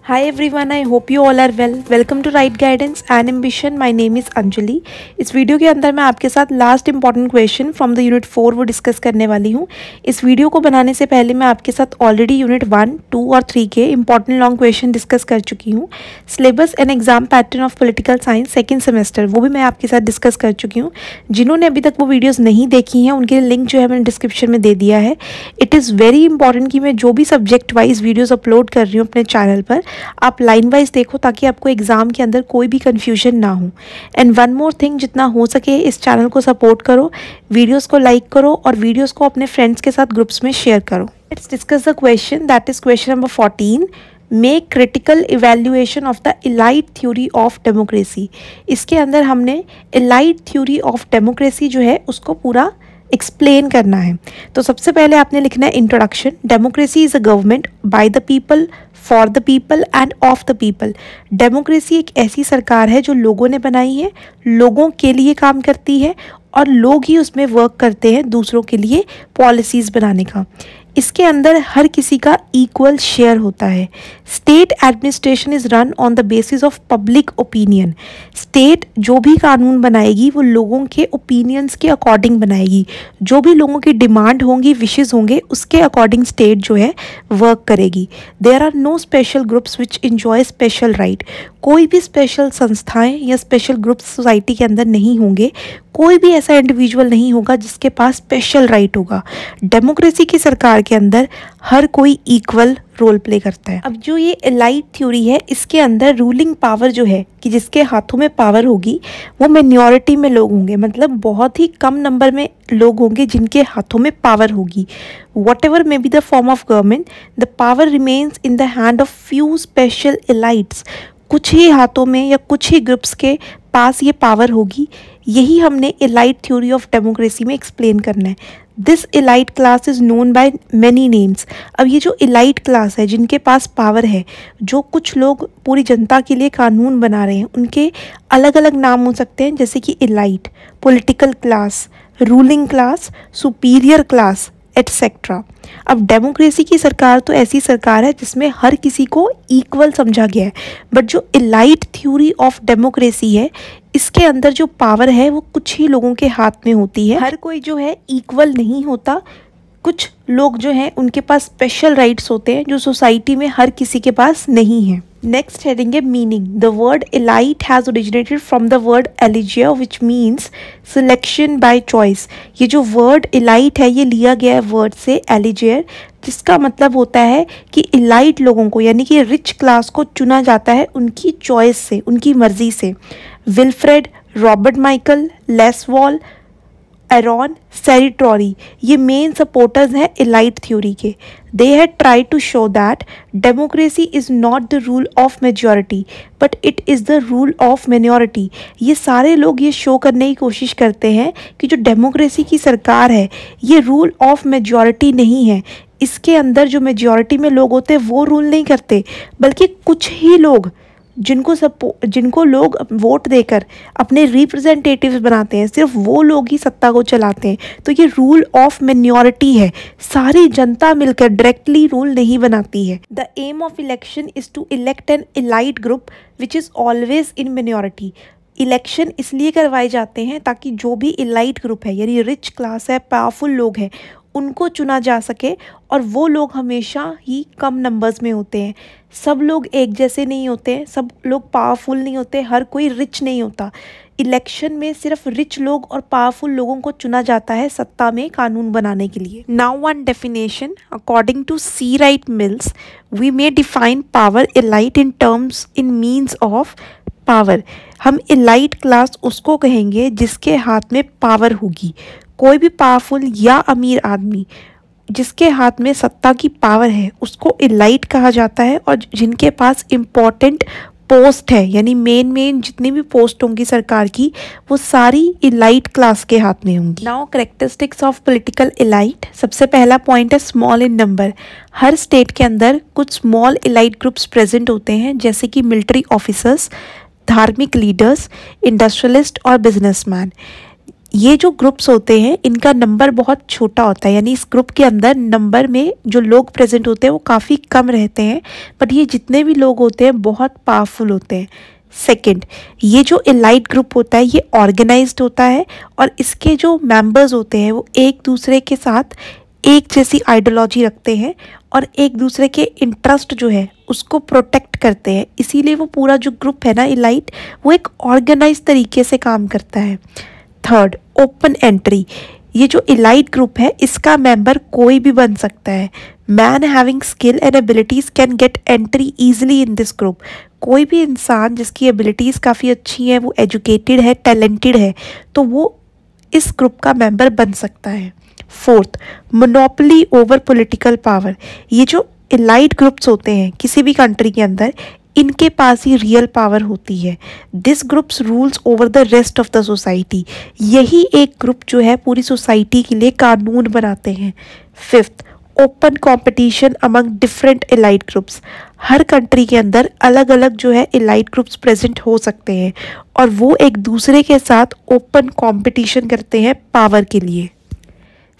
Hi everyone, I hope you all are well. Welcome to Right Guidance and Ambition. My name is Anjali. इस video के अंदर मैं आपके साथ last important question from the unit 4 वो discuss करने वाली हूँ। इस वीडियो को बनाने से पहले मैं आपके साथ ऑलरेडी यूनिट 1, 2 और 3 के इंपॉर्टेंट लॉन्ग क्वेश्चन डिस्कस कर चुकी हूँ। Syllabus and exam pattern of political science second semester वो भी मैं आपके साथ डिस्कस कर चुकी हूँ। जिन्होंने अभी तक वो वीडियोज़ नहीं देखी हैं उनके लिए लिंक जो है मैंने डिस्क्रिप्शन में दे दिया है। इट इज़ वेरी इंपॉर्टेंट कि मैं जो भी सब्जेक्ट वाइज वीडियोज़ अपलोड कर रही हूँ अपने चैनल पर आप लाइन वाइज देखो ताकि आपको एग्जाम के अंदर कोई भी कंफ्यूजन ना हो। एंड वन मोर थिंग, जितना हो सके इस चैनल को सपोर्ट करो, वीडियोस को लाइक करो और वीडियोस को अपने फ्रेंड्स के साथ ग्रुप्स में शेयर करो। Let's discuss the question, that is question number 14। Make critical evaluation of the elite theory of democracy. इसके अंदर हमने इलाइट थ्योरी ऑफ डेमोक्रेसी जो है उसको पूरा एक्सप्लेन करना है। तो सबसे पहले आपने लिखना है introduction. Democracy is a government by the people, for the people end of the people. Democracy एक ऐसी सरकार है जो लोगों ने बनाई है, लोगों के लिए काम करती है और लोग ही उसमें वर्क करते हैं दूसरों के लिए पॉलिसीज़ बनाने का। इसके अंदर हर किसी का इक्वल शेयर होता है। State administration is run on the basis of public opinion. State जो भी कानून बनाएगी वो लोगों के ओपिनियंस के अकॉर्डिंग बनाएगी। जो भी लोगों की डिमांड होंगी, विशेज़ होंगे, उसके अकॉर्डिंग स्टेट जो है वर्क करेगी। There are no special groups which enjoy special right. कोई भी स्पेशल संस्थाएं या स्पेशल ग्रुप्स सोसाइटी के अंदर नहीं होंगे। कोई भी ऐसा इंडिविजुअल नहीं होगा जिसके पास स्पेशल राइट होगा। डेमोक्रेसी की सरकार के अंदर हर कोई इक्वल रोल प्ले करता है। अब जो ये इलाइट थ्योरी है इसके अंदर रूलिंग पावर जो है कि जिसके हाथों में पावर होगी वो माइनॉरिटी में लोग होंगे, मतलब बहुत ही कम नंबर में लोग होंगे जिनके हाथों में पावर होगी। What ever may be the form of government, the power remains in the hand of few special elites. कुछ ही हाथों में या कुछ ही ग्रुप्स के पास ये पावर होगी। यही हमने इलाइट थ्योरी ऑफ डेमोक्रेसी में एक्सप्लेन करना है। This elite class is known by many names. अब ये जो इलाइट क्लास है जिनके पास पावर है, जो कुछ लोग पूरी जनता के लिए कानून बना रहे हैं, उनके अलग अलग नाम हो सकते हैं, जैसे कि elite, political class, ruling class, superior class etcetera. अब डेमोक्रेसी की सरकार तो ऐसी सरकार है जिसमें हर किसी को इक्वल समझा गया है। बट जो इलाइट थ्योरी ऑफ डेमोक्रेसी है इसके अंदर जो पावर है वो कुछ ही लोगों के हाथ में होती है। हर कोई जो है इक्वल नहीं होता। कुछ लोग जो हैं उनके पास स्पेशल राइट्स होते हैं जो सोसाइटी में हर किसी के पास नहीं है। नेक्स्ट हेडिंग है meaning. The word elite has originated from the word eligere which means selection by choice. ये जो वर्ड इलाइट है ये लिया गया है वर्ड से एलिजियर, जिसका मतलब होता है कि इलाइट लोगों को यानी कि रिच क्लास को चुना जाता है उनकी चॉइस से, उनकी मर्जी से। Wilfred, Robert Michael, Lasswell, Aron, Sartori ये मेन सपोर्टर्स हैं इलाइट थ्योरी के। They had try to show that democracy is not the rule of majority but it is the rule of minority. ये सारे लोग ये शो करने की कोशिश करते हैं कि जो डेमोक्रेसी की सरकार है ये रूल ऑफ मेजॉरिटी नहीं है। इसके अंदर जो मेजॉरिटी में लोग होते हैं वो रूल नहीं करते, बल्कि कुछ ही लोग जिनको लोग वोट देकर अपने रिप्रेजेंटेटिव्स बनाते हैं, सिर्फ वो लोग ही सत्ता को चलाते हैं। तो ये रूल ऑफ माइनॉरिटी है। सारी जनता मिलकर डायरेक्टली रूल नहीं बनाती है। The aim of election is to elect an elite group which is always in minority. Election इसलिए करवाए जाते हैं ताकि जो भी इलाइट ग्रुप है यानी रिच क्लास है, पावरफुल लोग हैं, उनको चुना जा सके और वो लोग हमेशा ही कम नंबर्स में होते हैं। सब लोग एक जैसे नहीं होते हैं, सब लोग पावरफुल नहीं होते, हर कोई रिच नहीं होता। इलेक्शन में सिर्फ रिच लोग और पावरफुल लोगों को चुना जाता है सत्ता में कानून बनाने के लिए। Now one definition according to C Wright Mills, we may define power elite in terms in means of power. हम इलाइट क्लास उसको कहेंगे जिसके हाथ में पावर होगी। कोई भी पावरफुल या अमीर आदमी जिसके हाथ में सत्ता की पावर है उसको इलाइट कहा जाता है। और जिनके पास इम्पोर्टेंट पोस्ट है यानी मेन जितनी भी पोस्ट होंगी सरकार की वो सारी इलाइट क्लास के हाथ में होंगी। Now characteristics of political elite. सबसे पहला पॉइंट है small in number. Her state के अंदर कुछ स्मॉल इलाइट ग्रुप्स प्रेजेंट होते हैं, जैसे कि मिलिट्री ऑफिसर्स, धार्मिक लीडर्स, इंडस्ट्रियलिस्ट और बिजनेसमैन। ये जो ग्रुप्स होते हैं इनका नंबर बहुत छोटा होता है, यानी इस ग्रुप के अंदर नंबर में जो लोग प्रेजेंट होते हैं वो काफ़ी कम रहते हैं, बट ये जितने भी लोग होते हैं बहुत पावरफुल होते हैं। सेकंड, ये जो एलाइट ग्रुप होता है ये ऑर्गेनाइज्ड होता है और इसके जो मेंबर्स होते हैं वो एक दूसरे के साथ एक जैसी आइडियोलॉजी रखते हैं और एक दूसरे के इंटरेस्ट जो है उसको प्रोटेक्ट करते हैं, इसीलिए वो पूरा जो ग्रुप है ना एलाइट, वो एक ऑर्गेनाइज तरीके से काम करता है। Third, open entry. ये जो एलाइट ग्रुप है इसका मेंबर कोई भी बन सकता है। Man having skill and abilities can get entry easily in this group. कोई भी इंसान जिसकी एबिलिटीज़ काफ़ी अच्छी हैं, वो एजुकेटेड है, टैलेंटेड है, तो वो इस ग्रुप का मेंबर बन सकता है। Fourth, monopoly over political power. ये जो एलाइट ग्रुप्स होते हैं किसी भी कंट्री के अंदर, इनके पास ही रियल पावर होती है। This groups rules over the rest of the society. यही एक ग्रुप जो है पूरी सोसाइटी के लिए कानून बनाते हैं। Fifth, open competition among different elite groups. हर कंट्री के अंदर अलग अलग जो है एलाइट ग्रुप्स प्रेजेंट हो सकते हैं और वो एक दूसरे के साथ ओपन कंपटीशन करते हैं पावर के लिए।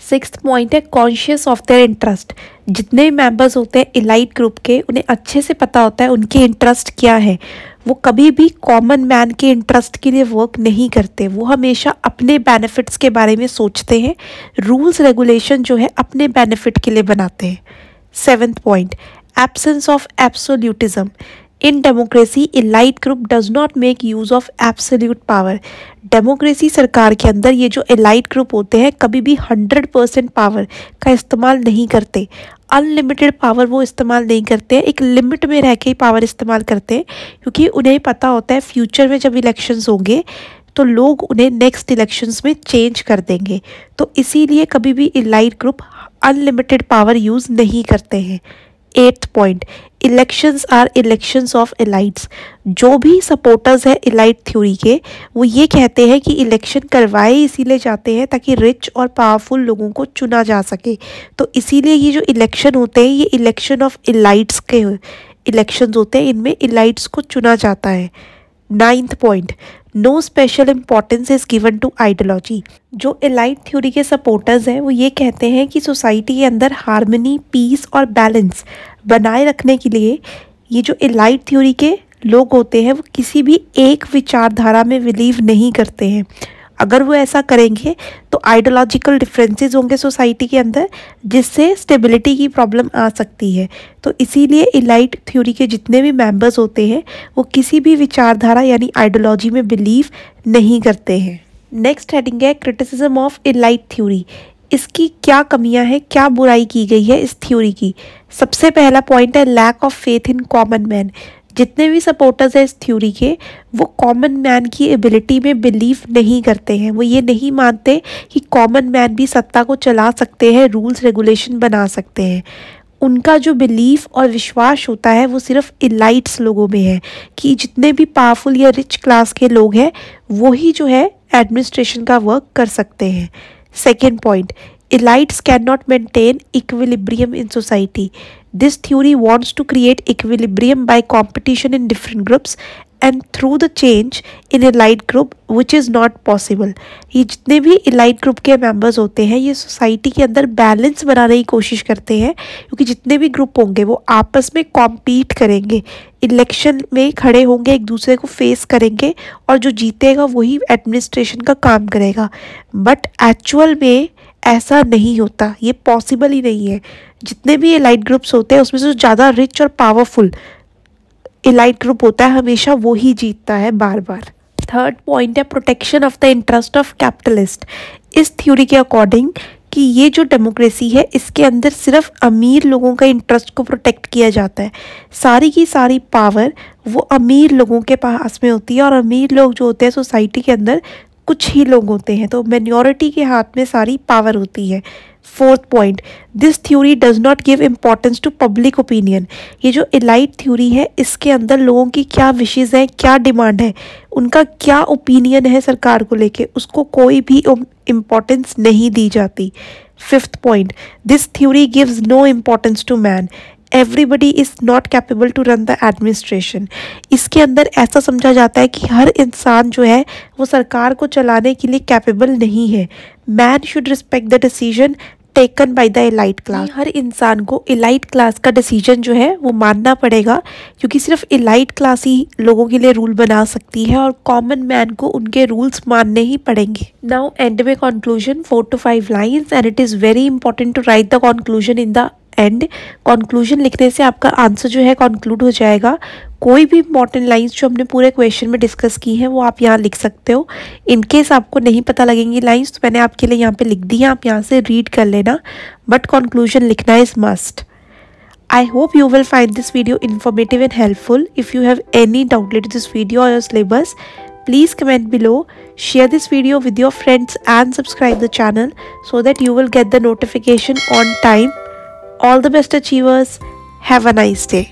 सिक्स्थ पॉइंट है कॉन्शियस ऑफ देयर इंटरेस्ट। जितने मेंबर्स होते हैं एलाइट ग्रुप के, उन्हें अच्छे से पता होता है उनके इंटरेस्ट क्या है। वो कभी भी कॉमन मैन के इंटरेस्ट के लिए वर्क नहीं करते, वो हमेशा अपने बेनिफिट्स के बारे में सोचते हैं, रूल्स रेगुलेशन जो है अपने बेनिफिट के लिए बनाते हैं। Seventh point, absence of absolutism. In democracy elite group does not make use of absolute power. Democracy सरकार के अंदर ये जो एलाइट ग्रुप होते हैं कभी भी 100% पावर का इस्तेमाल नहीं करते। अनलिमिटेड पावर वो इस्तेमाल नहीं करते, एक लिमिट में रह के ही पावर इस्तेमाल करते हैं, क्योंकि उन्हें पता होता है फ्यूचर में जब इलेक्शंस होंगे तो लोग उन्हें नेक्स्ट इलेक्शंस में चेंज कर देंगे, तो इसीलिए कभी भी elite group unlimited power use नहीं करते हैं। Eighth point, elections are elections of elites. जो भी सपोर्टर्स हैं एलाइट थ्योरी के, वो ये कहते हैं कि इलेक्शन करवाए इसीलिए जाते हैं ताकि रिच और पावरफुल लोगों को चुना जा सके, तो इसीलिए ये जो इलेक्शन होते हैं ये इलेक्शन ऑफ एलाइट्स के इलेक्शंस होते हैं, इनमें एलाइट्स को चुना जाता है। Ninth point, no special importance is given to ideology. जो एलाइट थ्योरी के सपोर्टर्स हैं वो ये कहते हैं कि सोसाइटी के अंदर हार्मनी, पीस और बैलेंस बनाए रखने के लिए ये जो एलाइट थ्योरी के लोग होते हैं वो किसी भी एक विचारधारा में बिलीव नहीं करते हैं। अगर वो ऐसा करेंगे तो आइडियोलॉजिकल डिफरेंसेस होंगे सोसाइटी के अंदर, जिससे स्टेबिलिटी की प्रॉब्लम आ सकती है। तो इसीलिए एलाइट थ्योरी के जितने भी मेंबर्स होते हैं वो किसी भी विचारधारा यानी आइडियोलॉजी में बिलीव नहीं करते हैं। नेक्स्ट हेडिंग है क्रिटिसिज्म ऑफ एलाइट थ्योरी। इसकी क्या कमियां हैं, क्या बुराई की गई है इस थ्योरी की। सबसे पहला पॉइंट है lack of faith in common man. जितने भी सपोर्टर्स हैं इस थ्योरी के, वो कॉमन मैन की एबिलिटी में बिलीव नहीं करते हैं। वो ये नहीं मानते कि कॉमन मैन भी सत्ता को चला सकते हैं, रूल्स रेगुलेशन बना सकते हैं। उनका जो बिलीफ और विश्वास होता है वो सिर्फ एलाइट्स लोगों में है कि जितने भी पावरफुल या रिच क्लास के लोग हैं वही जो है एडमिनिस्ट्रेशन का वर्क कर सकते हैं। Second point, elites cannot maintain equilibrium in society. This theory wants to create equilibrium by competition in different groups and through the change in elite group which is not possible. ये जितने भी elite group के members होते हैं ये society के अंदर balance बनाने की कोशिश करते हैं, क्योंकि जितने भी ग्रुप होंगे वो आपस में कॉम्पीट करेंगे, इलेक्शन में खड़े होंगे, एक दूसरे को फेस करेंगे और जो जीतेगा वही एडमिनिस्ट्रेशन का काम करेगा। बट एक्चुअल में ऐसा नहीं होता, ये पॉसिबल ही नहीं है। जितने भी एलाइट ग्रुप्स होते हैं उसमें से जो ज़्यादा रिच और पावरफुल एलाइट ग्रुप होता है हमेशा वो ही जीतता है बार बार। थर्ड पॉइंट है protection of the interest of capitalist. इस थ्योरी के अकॉर्डिंग कि ये जो डेमोक्रेसी है इसके अंदर सिर्फ अमीर लोगों का इंटरेस्ट को प्रोटेक्ट किया जाता है। सारी की सारी पावर वो अमीर लोगों के पास में होती है और अमीर लोग जो होते हैं सोसाइटी के अंदर कुछ ही लोग होते हैं, तो मेजॉरिटी के हाथ में सारी पावर होती है। Fourth point, this theory does not give importance to public opinion. ये जो एलाइट थ्योरी है इसके अंदर लोगों की क्या विशेज़ हैं, क्या डिमांड है, उनका क्या ओपिनियन है सरकार को लेके, उसको कोई भी इम्पोर्टेंस नहीं दी जाती। Fifth point, this theory gives no importance to man. Everybody is not capable to run the administration. इसके अंदर ऐसा समझा जाता है कि हर इंसान जो है वो सरकार को चलाने के लिए कैपेबल नहीं है। Man should respect the decision taken by the elite class. हर इंसान को एलाइट क्लास का डिसीजन जो है वो मानना पड़ेगा, क्योंकि सिर्फ एलाइट क्लास ही लोगों के लिए रूल बना सकती है और कॉमन मैन को उनके रूल्स मानने ही पड़ेंगे। नाउ एंड में conclusion 4 to 5 lines, and it is very important to write the conclusion in the end. Conclusion लिखने से आपका आंसर जो है कंक्लूड हो जाएगा। कोई भी इंपॉर्टेंट लाइंस जो हमने पूरे क्वेश्चन में डिस्कस की हैं वो आप यहाँ लिख सकते हो। इनकेस आपको नहीं पता लगेंगी लाइंस तो मैंने आपके लिए यहाँ पे लिख दी है, आप यहाँ से रीड कर लेना, बट कंक्लूजन लिखना is must. I hope you will find this video informative and helpful. If you have any doubt related to this video or your syllabus, please comment below, share this video with your friends and subscribe the channel so that you will get the notification on time. All the best achievers. Have a nice day.